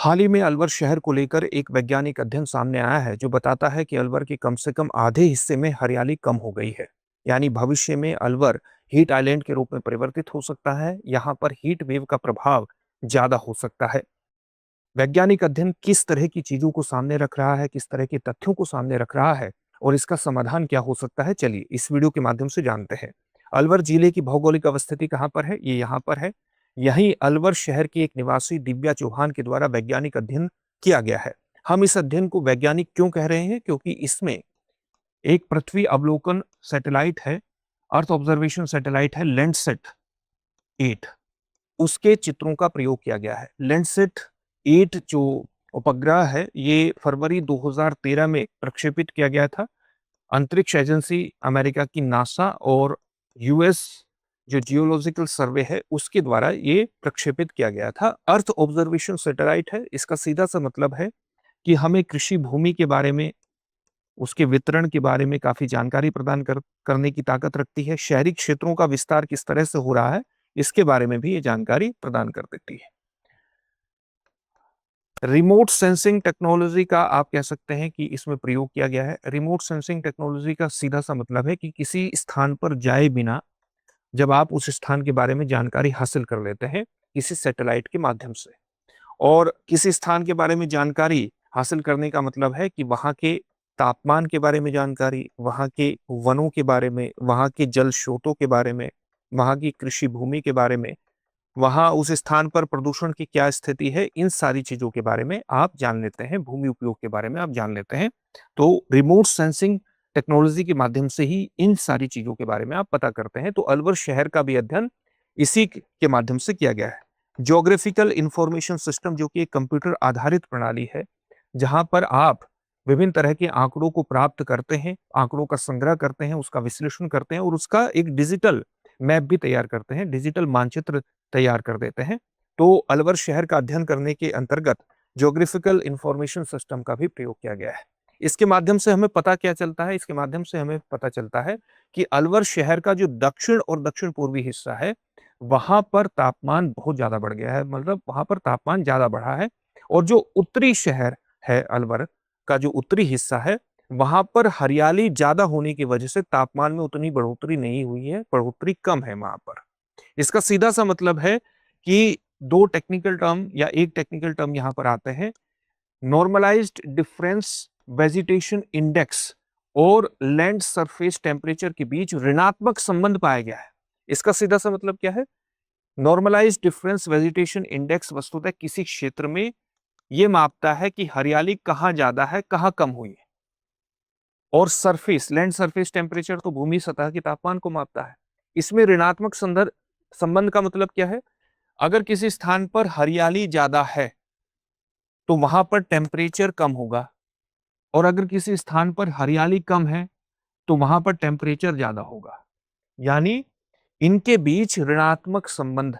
हाल ही में अलवर शहर को लेकर एक वैज्ञानिक अध्ययन सामने आया है जो बताता है कि अलवर के कम से कम आधे हिस्से में हरियाली कम हो गई है। यानी भविष्य में अलवर हीट आइलैंड के रूप में परिवर्तित हो सकता है। यहाँ पर हीट वेव का प्रभाव ज्यादा हो सकता है। वैज्ञानिक अध्ययन किस तरह की चीजों को सामने रख रहा है, किस तरह के तथ्यों को सामने रख रहा है और इसका समाधान क्या हो सकता है, चलिए इस वीडियो के माध्यम से जानते हैं। अलवर जिले की भौगोलिक अवस्थिति कहाँ पर है? ये यहाँ पर है। यहीं अलवर शहर के एक निवासी दिव्या चौहान के द्वारा वैज्ञानिक अध्ययन किया गया है। हम इस अध्ययन को वैज्ञानिक क्यों कह रहे हैं? क्योंकि इसमें एक पृथ्वी अवलोकन सैटेलाइट है, अर्थ ऑब्जर्वेशन सैटेलाइट है लैंडसैट 8, उसके चित्रों का प्रयोग किया गया है। लैंडसैट 8 जो उपग्रह है, ये फरवरी 2013 में प्रक्षेपित किया गया था। अंतरिक्ष एजेंसी अमेरिका की नासा और यूएस जो जियोलॉजिकल सर्वे है उसके द्वारा ये प्रक्षेपित किया गया था। अर्थ ऑब्जर्वेशन सैटेलाइट है। इसका सीधा सा मतलब है कि हमें कृषि भूमि के बारे में, उसके वितरण के बारे में काफी जानकारी प्रदान करने की ताकत रखती है। शहरी क्षेत्रों का विस्तार किस तरह से हो रहा है इसके बारे में भी ये जानकारी प्रदान कर देती है। रिमोट सेंसिंग टेक्नोलॉजी का आप कह सकते हैं कि इसमें प्रयोग किया गया है। रिमोट सेंसिंग टेक्नोलॉजी का सीधा सा मतलब है कि किसी स्थान पर जाए बिना जब आप उस स्थान के बारे में जानकारी हासिल कर लेते हैं किसी सैटेलाइट के माध्यम से, और किसी स्थान के बारे में जानकारी हासिल करने का मतलब है कि वहाँ के तापमान के बारे में जानकारी, वहाँ के वनों के बारे में, वहाँ के जल स्रोतों के बारे में, वहाँ की कृषि भूमि के बारे में, वहाँ उस स्थान पर प्रदूषण की क्या स्थिति है, इन सारी चीजों के बारे में आप जान लेते हैं, भूमि उपयोग के बारे में आप जान लेते हैं। तो रिमोट सेंसिंग टेक्नोलॉजी के माध्यम से ही इन सारी चीजों के बारे में आप पता करते हैं। तो अलवर शहर का भी अध्ययन इसी के माध्यम से किया गया है। ज्योग्राफिकल इंफॉर्मेशन सिस्टम जो कि एक कंप्यूटर आधारित प्रणाली है, जहां पर आप विभिन्न तरह के आंकड़ों को प्राप्त करते हैं, आंकड़ों का संग्रह करते हैं, उसका विश्लेषण करते हैं और उसका एक डिजिटल मैप भी तैयार करते हैं, डिजिटल मानचित्र तैयार कर देते हैं। तो अलवर शहर का अध्ययन करने के अंतर्गत ज्योग्राफिकल इंफॉर्मेशन सिस्टम का भी प्रयोग किया गया है। इसके माध्यम से हमें पता क्या चलता है? इसके माध्यम से हमें पता चलता है कि अलवर शहर का जो दक्षिण और दक्षिण पूर्वी हिस्सा है, वहां पर तापमान बहुत ज्यादा बढ़ गया है, मतलब वहां पर तापमान ज्यादा बढ़ा है। और जो उत्तरी शहर है, अलवर का जो उत्तरी हिस्सा है, वहां पर हरियाली ज्यादा होने की वजह से तापमान में उतनी बढ़ोतरी नहीं हुई है, बढ़ोतरी कम है वहां पर। इसका सीधा सा मतलब है कि दो टेक्निकल टर्म या एक टेक्निकल टर्म यहां पर आते हैं, नॉर्मलाइज्ड डिफरेंस वेजिटेशन इंडेक्स और लैंड सरफेस टेम्परेचर के बीच ऋणात्मक संबंध पाया गया है। इसका सीधा सा मतलब क्या है? नॉर्मलाइज्ड डिफरेंस वेजिटेशन इंडेक्स वस्तुतः किसी क्षेत्र में यह मापता है कि हरियाली कहां ज्यादा है, कहां कम हुई है। और सरफेस, लैंड सरफेस टेम्परेचर तो भूमि सतह के तापमान को मापता है। इसमें ऋणात्मक संदर्भ संबंध का मतलब क्या है? अगर किसी स्थान पर हरियाली ज्यादा है तो वहां पर टेम्परेचर कम होगा, और अगर किसी स्थान पर हरियाली कम है तो वहां पर टेम्परेचर ज्यादा होगा। यानी इनके बीच ऋणात्मक संबंध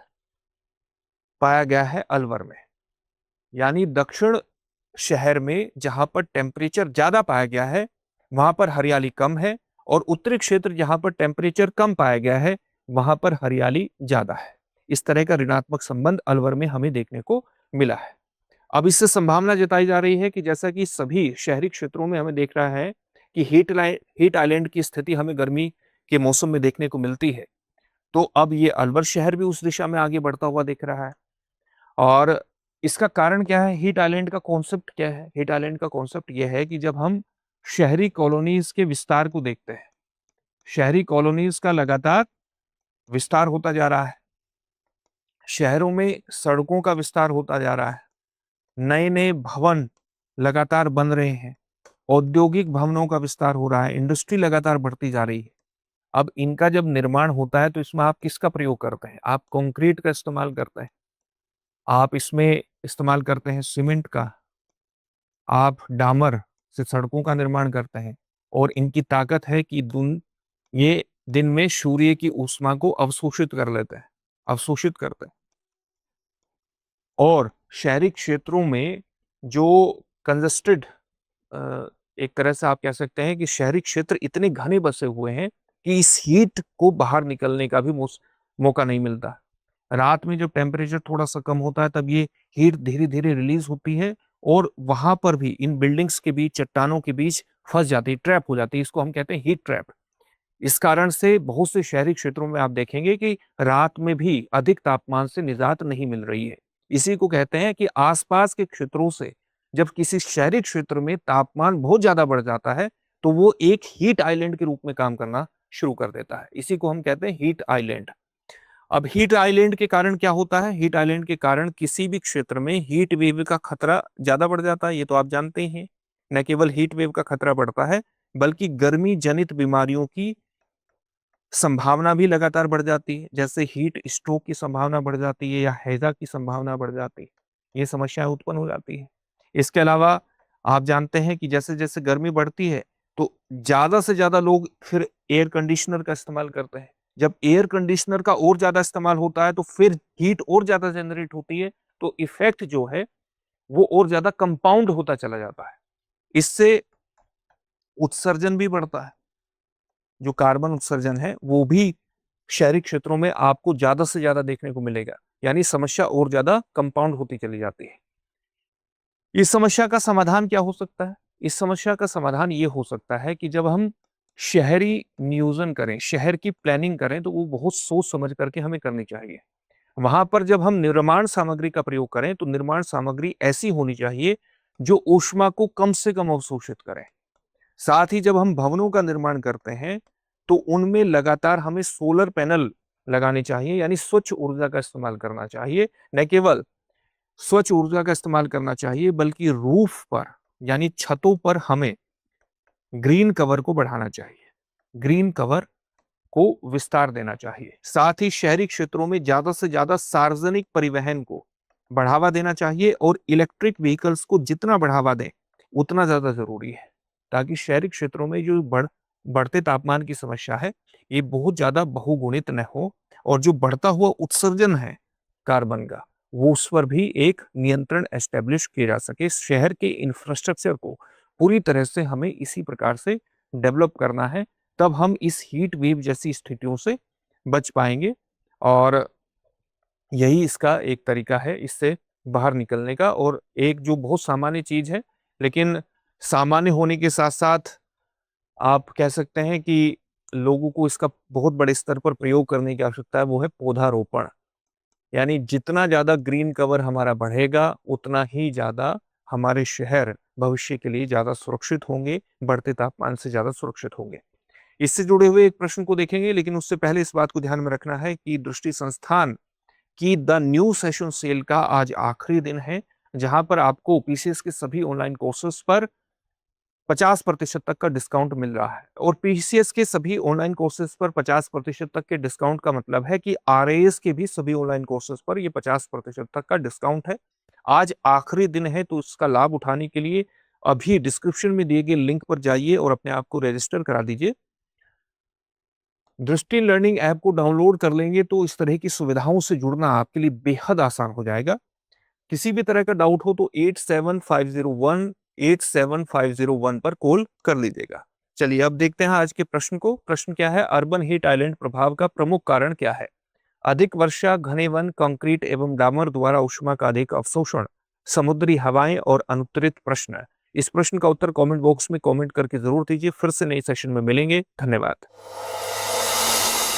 पाया गया है अलवर में। यानी दक्षिण शहर में जहां पर टेम्परेचर ज्यादा पाया गया है वहां पर हरियाली कम है, और उत्तरी क्षेत्र जहां पर टेम्परेचर कम पाया गया है वहां पर हरियाली ज्यादा है। इस तरह का ऋणात्मक संबंध अलवर में हमें देखने को मिला है। अब इससे संभावना जताई जा रही है कि जैसा कि सभी शहरी क्षेत्रों में हमें देख रहा है कि हीट आइलैंड की स्थिति हमें गर्मी के मौसम में देखने को मिलती है, तो अब ये अलवर शहर भी उस दिशा में आगे बढ़ता हुआ दिख रहा है। और इसका कारण क्या है? हीट आइलैंड का कॉन्सेप्ट क्या है? हीट आइलैंड का कॉन्सेप्ट यह है कि जब हम शहरी कॉलोनीज के विस्तार को देखते हैं, शहरी कॉलोनीज का लगातार विस्तार होता जा रहा है, शहरों में सड़कों का विस्तार होता जा रहा है, नए नए भवन लगातार बन रहे हैं, औद्योगिक भवनों का विस्तार हो रहा है, इंडस्ट्री लगातार बढ़ती जा रही है। अब इनका जब निर्माण होता है तो इसमें आप किसका प्रयोग करते हैं? आप कंक्रीट का इस्तेमाल करते हैं, आप इसमें इस्तेमाल करते हैं सीमेंट का, आप डामर से सड़कों का निर्माण करते हैं। और इनकी ताकत है कि ये दिन में सूर्य की ऊष्मा को अवशोषित कर लेते हैं, अवशोषित करते हैं। और शहरी क्षेत्रों में जो कंजस्टेड, एक तरह से आप कह सकते हैं कि शहरी क्षेत्र इतने घने बसे हुए हैं कि इस हीट को बाहर निकलने का भी मौका नहीं मिलता। रात में जब टेम्परेचर थोड़ा-सा कम होता है तब ये हीट धीरे-धीरे रिलीज़ होती है और वहाँ पर भी इन बिल्डिंग्स के बीच, चट्टानों के बीच फँस जाती है, ट्रैप हो जाती है। इसको हम कहते हैं हीट ट्रैप। इस कारण से बहुत से शहरी क्षेत्रों में आप देखेंगे कि रात में भी अधिक तापमान से निजात नहीं मिल रही है। इसी को कहते हैं कि आसपास के क्षेत्रों से जब किसी शहरी क्षेत्र में तापमान बहुत ज़्यादा बढ़ जाता है, तो वो एक हीट आइलैंड के रूप में काम करना शुरू कर देता है। इसी को हम कहते हैं हीट आइलैंड। अब हीट आइलैंड के कारण क्या होता है? हीट आइलैंड के कारण किसी भी क्षेत्र में हीट वेव का खतरा ज़्यादा बढ़ जाता है, ये तो आप जानते ही हैं। न केवल हीट वेव का खतरा बढ़ता है, बल्कि गर्मी जनित बीमारियों की संभावना भी लगातार बढ़ जाती है। जैसे हीट स्ट्रोक की संभावना बढ़ जाती है या हैज़ा की संभावना बढ़ जाती है। ये समस्याएँ उत्पन्न हो जाती हैं। इसके अलावा आप जानते हैं कि जैसे-जैसे गर्मी बढ़ती है, तो ज़्यादा से ज़्यादा लोग फिर एयर कंडीशनर का इस्तेमाल करते हैं। जब एयर कंडीशनर का और ज़्यादा इस्तेमाल होता है, तो फिर हीट और ज़्यादा जनरेट होती है, तो इफ़ेक्ट जो है, वो और ज़्यादा कंपाउंड होता चला जाता है। इससे उत्सर्जन भी बढ़ता है। जो कार्बन उत्सर्जन है, वो भी शहरी क्षेत्रों में आपको ज़्यादा से ज़्यादा देखने को मिलेगा। यानी समस्या और ज़्यादा कंपाउंड होती चली जाती है। इस समस्या का समाधान क्या हो सकता है? इस समस्या का समाधान ये हो सकता है कि जब हम शहरी नियोजन करें, शहर की प्लानिंग करें, तो वो बहुत सोच समझ करके हमें करनी चाहिए। वहाँ पर जब हम निर्माण सामग्री का प्रयोग करें, तो निर्माण सामग्री ऐसी होनी चाहिए, जो ऊष्मा को कम से कम अवशोषित करे। साथ ही जब हम भवनों का निर्माण करते हैं, तो उनमें लगातार हमें सोलर पैनल लगाने चाहिए, यानी स्वच्छ ऊर्जा का इस्तेमाल करना चाहिए। न केवल स्वच्छ ऊर्जा का इस्तेमाल करना चाहिए, बल्कि रूफ पर यानी छतों पर हमें ग्रीन कवर को बढ़ाना चाहिए। ग्रीन कवर को विस्तार देना चाहिए। साथ ही शहरी क्षेत्रों में ज़्यादा से ज़्यादा सार्वजनिक परिवहन को बढ़ावा देना चाहिए और इलेक्ट्रिक व्हीकल्स को जितना बढ़ावा दें, उतना ज़्यादा ज़रूरी है। ताकि शहरी क्षेत्रों में जो बढ़ते तापमान की समस्या है, ये बहुत ज़्यादा बहुगुणित न हो और जो बढ़ता हुआ उत्सर्जन है कार्बन का, वो उस पर भी एक नियंत्रण एस्टेब्लिश किया जा सके। शहर के इंफ्रास्ट्रक्चर को पूरी तरह से हमें इसी प्रकार से डेवलप करना है, तब हम इस हीट वेव जैसी स्थितियों से बच पाएँगे और यही इसका एक तरीका है इससे बाहर निकलने का। और एक जो बहुत सामान्य चीज़ है, लेकिन सामान्य होने के साथ-साथ आप कह सकते हैं कि लोगों को इसका बहुत बड़े स्तर पर प्रयोग करने की आवश्यकता है, वो है पौधारोपण। यानी जितना ज़्यादा ग्रीन कवर हमारा बढ़ेगा, उतना ही ज़्यादा हमारे शहर भविष्य के लिए ज़्यादा सुरक्षित होंगे, बढ़ते तापमान से ज़्यादा सुरक्षित होंगे। इससे जुड़े हुए एक प्रश्न को देखेंगे, लेकिन उससे पहले इस बात को ध्यान में रखना है कि दृष्टि संस्थान की द न्यू सेशन सेल का आज आखिरी दिन है, जहां पर आपको पीसीएस के सभी ऑनलाइन कोर्सेज पर 50% तक का डिस्काउंट मिल रहा है। और पीसीएस के सभी ऑनलाइन कोर्सेज पर 50% तक के डिस्काउंट का मतलब है कि आरएएस के भी सभी ऑनलाइन कोर्सेज पर ये 50% तक का डिस्काउंट है। आज आखिरी दिन है, तो इसका लाभ उठाने के लिए अभी डिस्क्रिप्शन में दिए गए लिंक पर जाइए और अपने आप को रजिस्टर करा दीजिए। दृष्टि लर्निंग ऐप को डाउनलोड कर लेंगे तो इस तरह की सुविधाओं से जुड़ना आपके लिए बेहद आसान हो जाएगा। किसी भी तरह का डाउट हो तो 8750187501 पर कॉल कर लीजिएगा। चलिए अब देखते हैं आज के प्रश्न को। प्रश्न क्या है? अर्बन हीट आइलैंड प्रभाव का प्रमुख कारण क्या है? अधिक वर्षा, घने वन, कंक्रीट एवं डामर द्वारा ऊष्मा का अधिक अवशोषण, समुद्री हवाएं और अनुत्तरित प्रश्न। इस प्रश्न का उत्तर कमेंट बॉक्स में कमेंट करके जरूर दीजिए। फिर से नए सेशन में मिलेंगे। धन्यवाद।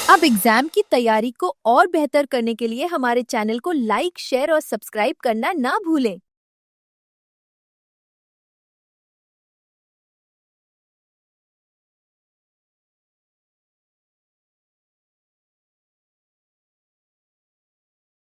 अब एग्जाम की तैयारी को और बेहतर करने के लिए हमारे चैनल को लाइक, शेयर और सब्सक्राइब करना ना भूलें।